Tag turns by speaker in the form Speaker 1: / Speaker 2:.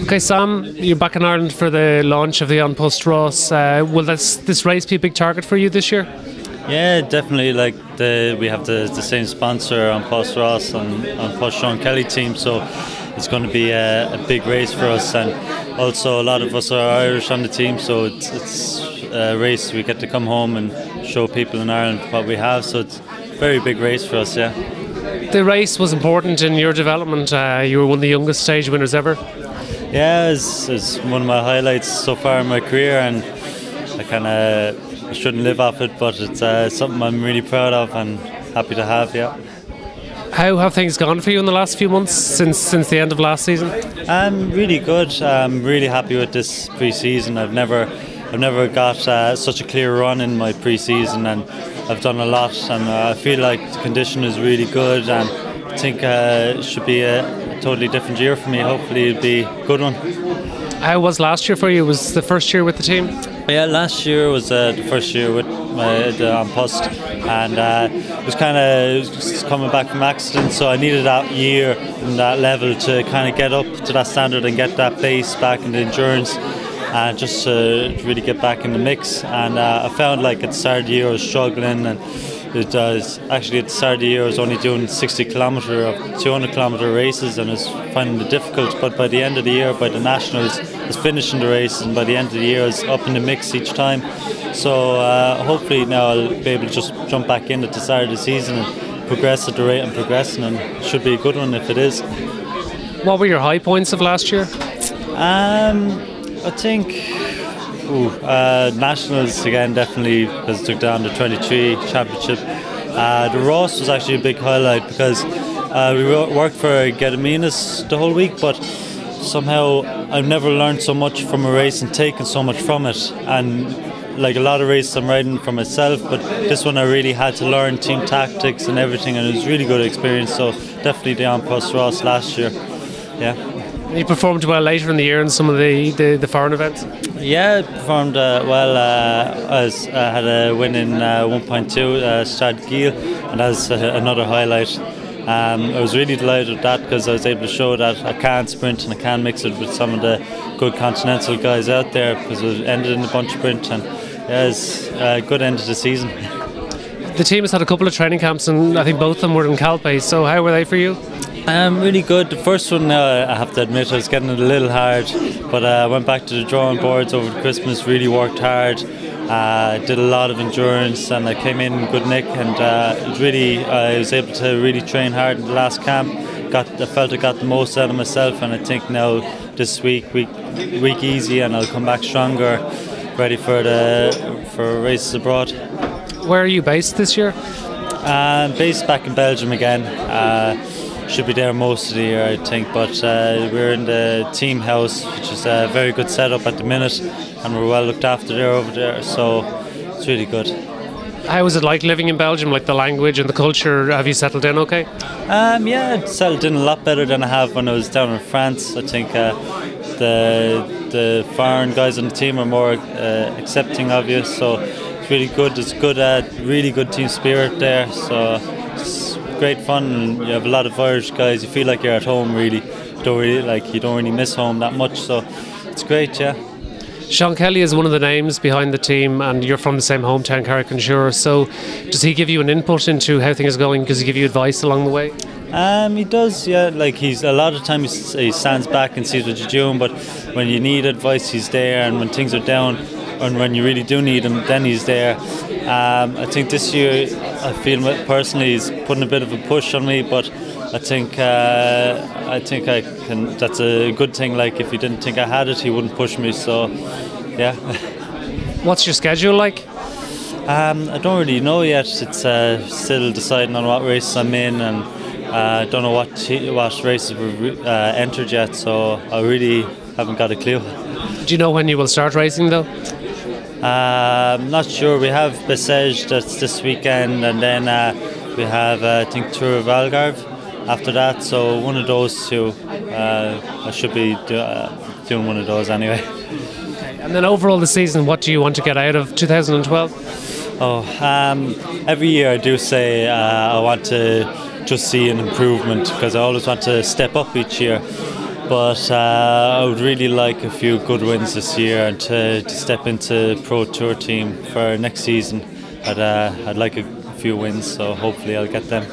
Speaker 1: Okay, Sam, you're back in Ireland for the launch of the An Post Ras. Will this race be a big target for you this year?
Speaker 2: Yeah, definitely. Like we have the same sponsor, An Post Ras and An Post Sean Kelly team, so it's going to be a big race for us. And also, a lot of us are Irish on the team, so it's a race we get to come home and show people in Ireland what we have. So it's a very big race for us. Yeah.
Speaker 1: The race was important in your development. You were one of the youngest stage winners ever.
Speaker 2: Yeah, it's one of my highlights so far in my career, and I shouldn't live off it, but it's something I'm really proud of and happy to have. Yeah.
Speaker 1: How have things gone for you in the last few months since the end of last season?
Speaker 2: Really good. I'm really happy with this pre-season. I've never got such a clear run in my pre-season, and I've done a lot, and I feel like the condition is really good, and I think it should be a totally different year for me. Hopefully it'll be a good one.
Speaker 1: How was last year for you? Was the first year with the team?
Speaker 2: Yeah, last year was the first year with the An Post, and it was kind of coming back from accident, so I needed that year and that level to kind of get up to that standard and get that base back in the endurance, and just to really get back in the mix. And I found like at the start of the year I was struggling, and it does. Actually, at the start of the year, I was only doing 60 kilometre or 200 kilometre races, and I was finding it difficult. But by the end of the year, by the Nationals, I was finishing the races, and by the end of the year, I was up in the mix each time. So hopefully now I'll be able to just jump back in at the start of the season and progress at the rate I'm progressing, and it should be a good one if it is.
Speaker 1: What were your high points of last year?
Speaker 2: I think Nationals again, definitely, because I took down the 23 championship. The Ross was actually a big highlight because we worked for Gediminas the whole week, but somehow I've never learned so much from a race and taken so much from it. And like a lot of races I'm riding for myself, but this one I really had to learn team tactics and everything, and it was a really good experience. So definitely the An Post Ras last year. Yeah.
Speaker 1: You performed well later in the year in some of the foreign events?
Speaker 2: Yeah, I performed well. I had a win in 1.2 Stade Gil, and that's another highlight. I was really delighted with that because I was able to show that I can sprint and I can mix it with some of the good continental guys out there, because it ended in a bunch sprint, and yeah, it's a good end of the season.
Speaker 1: The team has had a couple of training camps, and I think both of them were in Calpe, so how were they for you?
Speaker 2: Really good. The first one, I have to admit, I was getting it a little hard, but I went back to the drawing boards over Christmas, really worked hard, did a lot of endurance, and I came in good nick, and I was able to really train hard in the last camp. I felt I got the most out of myself, and I think now this week easy, and I'll come back stronger, ready for races abroad.
Speaker 1: Where are you based this year?
Speaker 2: Based back in Belgium again. Should be there most of the year, I think, but we're in the team house, which is a very good setup at the minute, and we're well looked after over there, so it's really good.
Speaker 1: How was it like living in Belgium, like the language and the culture? Have you settled in okay?
Speaker 2: Yeah, I settled in a lot better than I have when I was down in France. I think the foreign guys on the team are more accepting of you, so it's really good. There's really good team spirit there, so it's great fun, and you have a lot of Irish guys. You feel like you're at home, really. You don't really miss home that much, so it's great. Yeah.
Speaker 1: Sean Kelly is one of the names behind the team, and you're from the same hometown, Carrick-on-Suir. So does he give you an input into how things are going? Does he give you advice along the way?
Speaker 2: He does, yeah. Like a lot of times he stands back and sees what you're doing, but when you need advice, he's there, and when things are down, and when you really do need him, then he's there. I think this year I feel personally he's putting a bit of a push on me, but I think I can. That's a good thing. Like if he didn't think I had it, he wouldn't push me. So yeah.
Speaker 1: What's your schedule like?
Speaker 2: I don't really know yet. It's still deciding on what races I'm in, and I don't know what races we've entered yet. So I really haven't got a clue.
Speaker 1: Do you know when you will start racing though?
Speaker 2: Not sure. We have Bessèges that's this weekend, and then we have I think Tour of Algarve after that. So one of those two, I should be doing one of those anyway.
Speaker 1: Okay. And then overall the season, what do you want to get out of 2012?
Speaker 2: Every year I do say I want to just see an improvement, because I always want to step up each year. But I would really like a few good wins this year, and to step into Pro Tour team for next season. I'd like a few wins, so hopefully I'll get them.